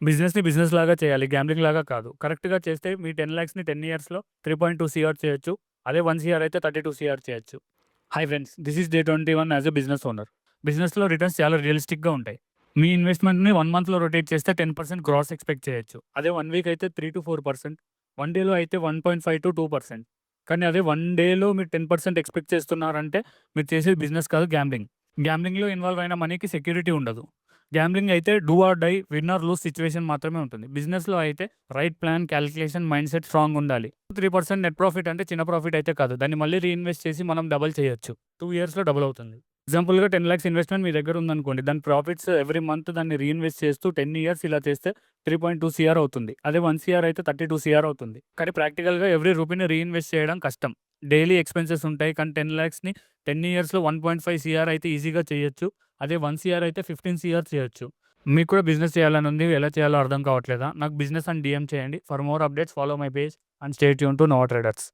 బిజినెస్‌ని బిజినెస్ లాగా చేయాలి. గ్యాంబ్లింగ్ లాగా కాదు. కరెక్ట్‌గా చేస్తే మీ 10,00,000ని 10 ఇయర్స్‌లో 3.2 సీఆర్ చేయొచ్చు. అదే 1 సీఆర్ అయితే 32 సీఆర్ చేయొచ్చు. Hi friends, this is day 21 as a business owner. బిజినెస్‌లో రిటర్న్స్ చాలా రియలిస్టిక్‌గా ఉంటాయి. మీ ఇన్వెస్ట్‌మెంట్‌ని 1 మంత్‌లో రొటేట్ చేస్తే 10% గ్రాస్ ఎక్స్‌పెక్ట్ చేయొచ్చు. అదే 1 వీక్ అయితే 3-4%, 1 డేలో అయితే 1.5-2%. కానీ అదే 1 డేలో మీరు 10% ఎక్స్‌పెక్ట్ చేస్తున్నారంటే మీరు చేసేది బిజినెస్ కాదు, గ్యాంబ్లింగ్. గ్యాంబ్లింగ్‌లో ఇన్వాల్వ్ అయిన మనీకి సెక్యూరిటీ ఉండదు. గ్యాంబ్లింగ్ అయితే do or die, win or lose situation మాత్రమే ఉంటుంది. బిజినెస్‌లో అయితే right plan, calculation, mindset strong ఉండాలి. 3% నెట్ ప్రాఫిట్ అంటే చిన్న ప్రాఫిట్ అయితే కాదు. దాన్ని మళ్ళీ రీఇన్వెస్ట్ చేసి మనం డబుల్ చేయొచ్చు. 2 ఇయర్స్‌లో డబుల్ అవుతుంది. ఎగ్జాంపుల్‌గా 10,00,000 ఇన్వెస్ట్‌మెంట్ మీ దగ్గర ఉందనుకోండి. దాని ప్రాఫిట్స్ ఎవ్రీ మంత్ దాన్ని రీఇన్వెస్ట్ చేస్తూ 10 ఇయర్స్ ఇలా చేస్తే 3.2 సీఆర్ అవుతుంది. అదే 1 సీఆర్ అయితే 32 సీఆర్ అవుతుంది. కానీ ప్రాక్టికల్‌గా ఎవ్రీ రూపీని రీఇన్వెస్ట్ చేయడం కష్టం. డైలీ ఎక్స్‌పెన్సెస్ ఉంటాయి. కానీ 10,00,000ని 10 ఇయర్స్‌లో 1.5 సీఆర్ అయితే ఈజీగా చేయొచ్చు. అదే 1 సీఆర్ అయితే 15 సీఆర్ చేయొచ్చు. మీకు కూడా బిజినెస్ చేయాలని ఉంది. ఎలా చేయాలో అర్థం కావట్లేదా? నాకు బిజినెస్ అని డీఎం చేయండి. For more updates follow my page and stay tune to Nova traders.